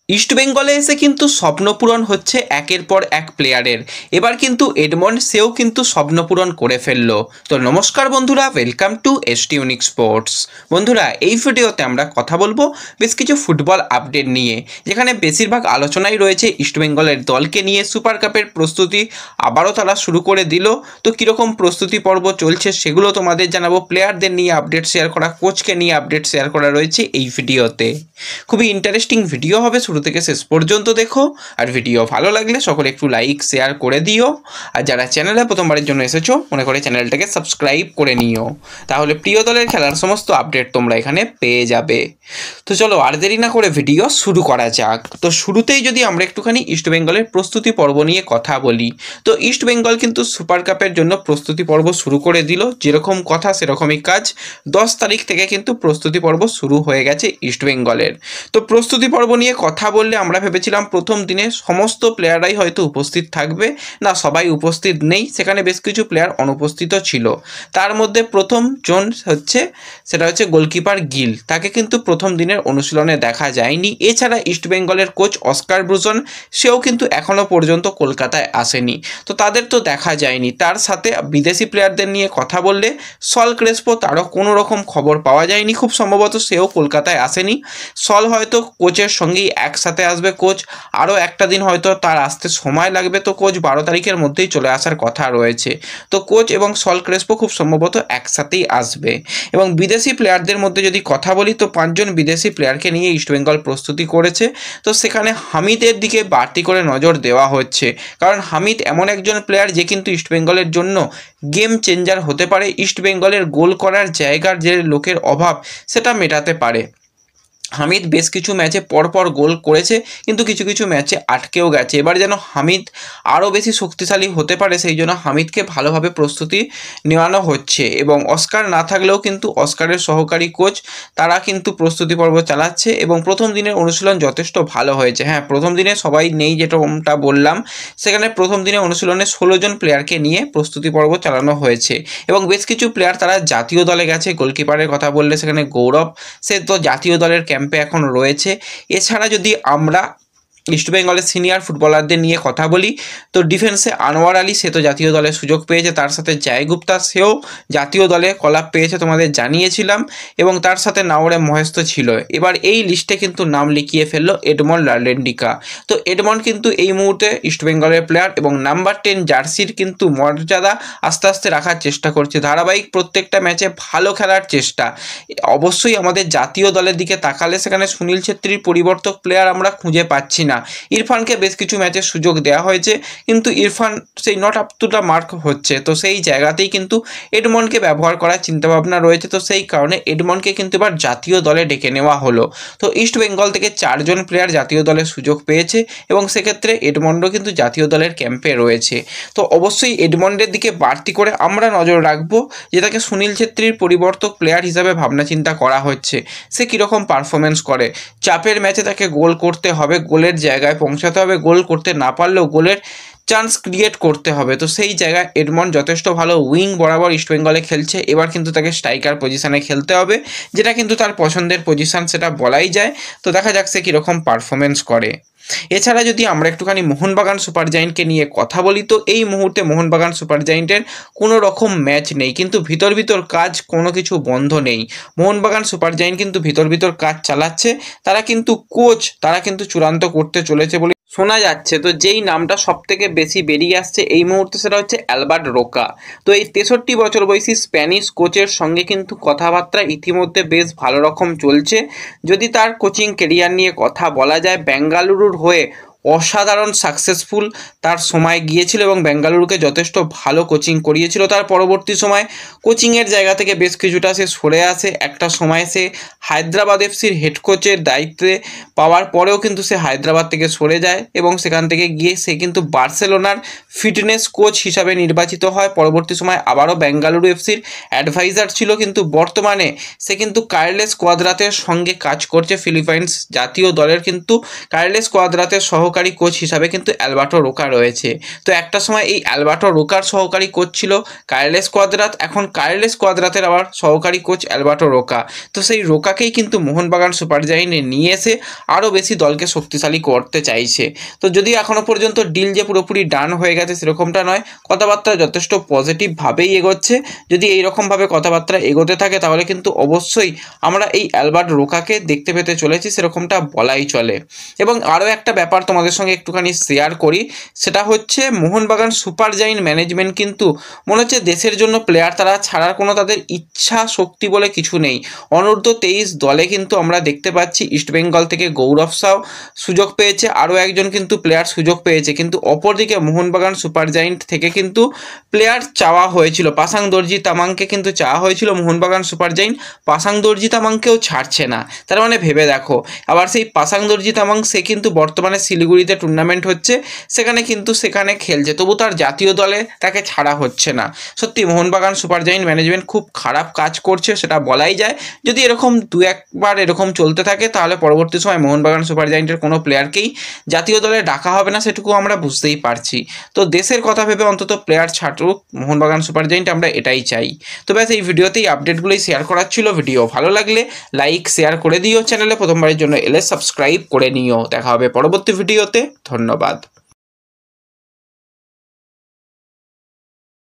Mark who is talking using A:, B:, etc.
A: East বেঙ্গলে এসে কিন্তু স্বপ্নপূরণ হচ্ছে একের পর এক প্লেয়ারের। এবার কিন্তু এডমন্ড সেও কিন্তু স্বপ্নপূরণ করে ফেললো। তো নমস্কার বন্ধুরা, welcome to ST unique sports. বন্ধুরা, এই ভিডিওতে আমরা কথা বলবো বেশ কিছু ফুটবল আপডেট নিয়ে, যেখানে বেশিরভাগ আলোচনাই রয়েছে ইস্ট বেঙ্গলের দলকে নিয়ে। সুপার কাপের প্রস্তুতি আবারও তারা শুরু করে দিল। তো কীরকম প্রস্তুতি পর্ব চলছে সেগুলো তোমাদের জানাবো। প্লেয়ারদের নিয়ে আপডেট শেয়ার করা, কোচকে নিয়ে আপডেট শেয়ার করা রয়েছে এই ভিডিওতে। খুবই ইন্টারেস্টিং ভিডিও হবে, শুরু থেকে শেষ পর্যন্ত দেখো। আর ভিডিও ভালো লাগলে সকলে একটু লাইক শেয়ার করে দিও। আর যারা চ্যানেলে প্রথমবারের জন্য এসেছো, মনে করে চ্যানেলটাকে সাবস্ক্রাইব করে নিও, তাহলে প্রিয় দলের খেলার সমস্ত আপডেট তোমরা এখানে পেয়ে যাবে। তো চলো আর দেরি না করে ভিডিও শুরু করা যাক। তো শুরুতেই যদি আমরা একটুখানি ইস্ট বেঙ্গলের প্রস্তুতি পর্ব নিয়ে কথা বলি, তো ইস্ট বেঙ্গল কিন্তু সুপার কাপের জন্য প্রস্তুতি পর্ব শুরু করে দিল। যেরকম কথা সেরকমই কাজ। 10 তারিখ থেকে কিন্তু প্রস্তুতি পর্ব শুরু হয়ে গেছে ইস্ট বেঙ্গলের। তো প্রস্তুতি পর্ব নিয়ে কথা বললে আমরা ভেবেছিলাম প্রথম দিনে সমস্ত প্লেয়াররাই হয়তো উপস্থিত থাকবে। না, সবাই উপস্থিত নেই, সেখানে বেশ কিছু প্লেয়ার অনুপস্থিত ছিল। তার মধ্যে প্রথম জন সেটা হচ্ছে গোলকিপার গিল। তাকে কিন্তু প্রথম দিনের অনুশীলনে দেখা যায়নি। এছাড়া ইস্ট বেঙ্গলের কোচ অস্কার ব্রুজন, সেও কিন্তু এখনও পর্যন্ত কলকাতায় আসেনি, তো তাদের তো দেখা যায়নি। তার সাথে বিদেশি প্লেয়ারদের নিয়ে কথা বললে সল ক্রেসপো, তারও কোনো রকম খবর পাওয়া যায়নি। খুব সম্ভবত সেও কলকাতায় আসেনি। সল হয়তো কোচের সঙ্গেই একসাথে আসবে। কোচ আরও একটা দিন হয়তো তার আসতে সময় লাগবে, তো কোচ 12 তারিখের মধ্যেই চলে আসার কথা রয়েছে। তো কোচ এবং সল ক্রেসপো খুব সম্ভবত একসাথেই আসবে। এবং বিদেশি প্লেয়ারদের মধ্যে যদি কথা বলি, তো 5 জন বিদেশি প্লেয়ারকে নিয়ে ইস্টবেঙ্গল প্রস্তুতি করেছে। তো সেখানে হামিদের দিকে বাড়তি করে নজর দেওয়া হচ্ছে, কারণ হামিদ এমন একজন প্লেয়ার যে কিন্তু ইস্টবেঙ্গলের জন্য গেম চেঞ্জার হতে পারে। ইস্টবেঙ্গলের গোল করার জায়গার যে লোকের অভাব, সেটা মেটাতে পারে। হামিদ বেশ কিছু ম্যাচে পরপর গোল করেছে, কিন্তু কিছু কিছু ম্যাচে আটকেও গেছে। এবার যেন হামিদ আরও বেশি শক্তিশালী হতে পারে, সেই জন্য হামিদকে ভালোভাবে প্রস্তুতি নেওয়ানো হচ্ছে। এবং অস্কার না থাকলেও কিন্তু অস্কারের সহকারী কোচ তারা কিন্তু প্রস্তুতি পর্ব চালাচ্ছে। এবং প্রথম দিনের অনুশীলন যথেষ্ট ভালো হয়েছে। হ্যাঁ, প্রথম দিনে সবাই নেই যেরকমটা বললাম, সেখানে প্রথম দিনে অনুশীলনে 16 জন প্লেয়ারকে নিয়ে প্রস্তুতি পর্ব চালানো হয়েছে। এবং বেশ কিছু প্লেয়ার তারা জাতীয় দলে গেছে। গোলকিপারের কথা বললে সেখানে গৌরব, সে তো জাতীয় দলের ক্যাম্পে এখন রয়েছে। এছাড়া যদি আমরা ইস্টবেঙ্গলের সিনিয়র ফুটবলারদের নিয়ে কথা বলি, তো ডিফেন্সে আনোয়ার আলী, সে তো জাতীয় দলে সুযোগ পেয়েছে। তার সাথে জয় গুপ্তা, সেও জাতীয় দলে কলাপ পেয়েছে, তোমাদের জানিয়েছিলাম। এবং তার সাথে নাওরে মহেশ ছিল। এবার এই লিস্টে কিন্তু নাম লিখিয়ে ফেললো এডমন্ড লালেন্ডিকা। তো এডমন্ড কিন্তু এই মুহূর্তে ইস্টবেঙ্গলের প্লেয়ার এবং নাম্বার 10 জার্সির কিন্তু মর্যাদা আস্তে আস্তে রাখার চেষ্টা করছে। ধারাবাহিক প্রত্যেকটা ম্যাচে ভালো খেলার চেষ্টা। অবশ্যই আমাদের জাতীয় দলের দিকে তাকালে সেখানে সুনীল ছেত্রীর পরিবর্তক প্লেয়ার আমরা খুঁজে পাচ্ছি না। ইরফানকে বেশ কিছু ম্যাচে সুযোগ দেওয়া হয়েছে, কিন্তু ইরফান সেই not up to the mark হচ্ছে। তো সেই জায়গাতেই কিন্তু এডমন্ডকে ব্যবহার করার চিন্তাভাবনা রয়েছে। তো সেই কারণে এডমন্ডকে কিন্তু এবার জাতীয় দলে ডেকে নেওয়া হলো। তো ইস্ট বেঙ্গল থেকে 4 জন প্লেয়ার জাতীয় দলে সুযোগ পেয়েছে, এবং সেক্ষেত্রে এডমন্ডও কিন্তু জাতীয় দলের ক্যাম্পে রয়েছে। তো অবশ্যই এডমন্ডের দিকে বাড়তি করে আমরা নজর রাখবো, যে তাকে সুনীল ছেত্রীর পরিবর্তক প্লেয়ার হিসাবে ভাবনা চিন্তা করা হচ্ছে। সে কীরকম পারফরমেন্স করে। চাপের ম্যাচে তাকে গোল করতে হবে, গোলের জায়গায় পৌঁছাতে হবে। গোল করতে না পারলেও গোলের চান্স ক্রিয়েট করতে হবে। তো সেই জায়গায় এডমন্ড যথেষ্ট ভালো উইং বরাবর ইস্টবেঙ্গলে খেলছে। এবার কিন্তু তাকে স্ট্রাইকার পজিশানে খেলতে হবে, যেটা কিন্তু তার পছন্দের পজিশান, সেটা বলাই যায়। তো দেখা যাক সে কীরকম পারফরমেন্স করে। এছাড়া যদি আমরা একটুখানি মোহনবাগান সুপার জায়েন্টকে নিয়ে কথা বলি, তো এই মুহূর্তে মোহনবাগান সুপার জায়েন্টের কোনো রকম ম্যাচ নেই, কিন্তু ভিতর কাজ কোনো কিছু বন্ধ নেই। মোহনবাগান সুপার জায়েন্ট কিন্তু ভিতর কাজ চালাচ্ছে। তারা কিন্তু কোচ তারা কিন্তু চূড়ান্ত করতে চলেছে বলে শোনা যাচ্ছে। তো যেই নামটা সব থেকে বেশি বেরিয়ে আসছে এই মুহূর্তে, সেটা হচ্ছে অ্যালবার্ট রোকা। তো এই 63 বছর বয়সী স্প্যানিশ কোচের সঙ্গে কিন্তু কথাবার্তা ইতিমধ্যে বেশ ভালো রকম চলছে। যদি তার কোচিং কেরিয়ার নিয়ে কথা বলা যায়, বেঙ্গালুরুর হয়ে অসাধারণ সাকসেসফুল তার সময় গিয়েছিল, এবং বেঙ্গালুরুকে যথেষ্ট ভালো কোচিং করিয়েছিল। তার পরবর্তী সময় কোচিংয়ের জায়গা থেকে বেশ কিছুটা সে সরে আসে। একটা সময় সে হায়দ্রাবাদ এফসির হেড কোচের দায়িত্বে পাওয়ার পরেও কিন্তু সে হায়দ্রাবাদ থেকে সরে যায়, এবং সেখান থেকে গিয়ে সে কিন্তু বার্সেলোনার ফিটনেস কোচ হিসাবে নির্বাচিত হয়। পরবর্তী সময় আবারও বেঙ্গালুরু এফসির অ্যাডভাইজার ছিল, কিন্তু বর্তমানে সে কিন্তু কার্লেস কোয়াদ্রাতের সঙ্গে কাজ করছে। ফিলিপাইন্স জাতীয় দলের কিন্তু কার্লেস কোয়াদ্রাতের সহকারী সহকারী কোচ হিসাবে কিন্তু অ্যালবার্টো রোকা রয়েছে। তো একটা সময় এই অ্যালবার্টো রোকার সহকারী কোচ ছিল কার্লেস কোয়াদ্রাত, এখন কার্লেস কোয়াদ্রাতের আবার সহকারী কোচ অ্যালবার্টো রোকা। তো সেই রোকাকেই কিন্তু মোহনবাগান সুপার জায়েন্টে নিয়ে এসে আরও বেশি দলকে শক্তিশালী করতে চাইছে। তো যদি এখনও পর্যন্ত ডিল যে পুরোপুরি ডান হয়ে গেছে সেরকমটা নয়, কথাবার্তা যথেষ্ট পজিটিভভাবেই এগোচ্ছে। যদি এইরকমভাবে কথাবার্তা এগোতে থাকে তাহলে কিন্তু অবশ্যই আমরা এই অ্যালবার্ট রোকাকে দেখতে পেতে চলেছি, সেরকমটা বলাই চলে। এবং আরও একটা ব্যাপার তোমাদের সঙ্গে একটুখানি শেয়ার করি, সেটা হচ্ছে মোহনবাগান সুপার জায়েন্ট ম্যানেজমেন্ট কিন্তু মনে হচ্ছে দেশের জন্য প্লেয়ার তারা ছাড়ার কোনো তাদের ইচ্ছা শক্তি বলে কিছু নেই। অনূর্ধ্ব 23 দলে কিন্তু আমরা দেখতে পাচ্ছি ইস্টবেঙ্গল থেকে গৌরব সাউ সুযোগ পেয়েছে, আরও একজন কিন্তু প্লেয়ার সুযোগ পেয়েছে, কিন্তু অপরদিকে মোহনবাগান সুপার জায়েন্ট থেকে কিন্তু প্লেয়ার চাওয়া হয়েছিল। পাসাং দর্জি তামাংকে কিন্তু চাওয়া হয়েছিল মোহনবাগান সুপার জায়েন্ট, পাসাং দর্জি তামাংকেও ছাড়ছে না। তার মানে ভেবে দেখো, আবার সেই পাসাং দর্জি তামাং সে কিন্তু বর্তমানে শিলিগুড়িতে টুর্নামেন্ট হচ্ছে, সেখানে খেলছে, তবু তার জাতীয় দলে তাকে ছাড়া হচ্ছে না। সত্যি মোহনবাগান সুপার জায়েন্ট ম্যানেজমেন্ট খুব খারাপ কাজ করছে, সেটা বলাই যায়। যদি এরকম দু একবার এরকম চলতে থাকে তাহলে পরবর্তী সময় মোহনবাগান সুপার জায়েন্টের কোনো প্লেয়ারকেই জাতীয় দলে ডাকা হবে না, সেটুকু আমরা বুঝতেই পারছি। তো দেশের কথা ভেবে অন্তত প্লেয়ার ছাড়ুক মোহনবাগান সুপার জায়েন্ট, আমরা এটাই চাই। তো ব্যাস এই ভিডিওতেই আপডেটগুলোই শেয়ার করার ছিল। ভিডিও ভালো লাগলে লাইক শেয়ার করে দিও, চ্যানেলে প্রথমবারের জন্য এলে সাবস্ক্রাইব করে নিও। দেখা হবে পরবর্তী ভিডিওতে, ধন্যবাদ।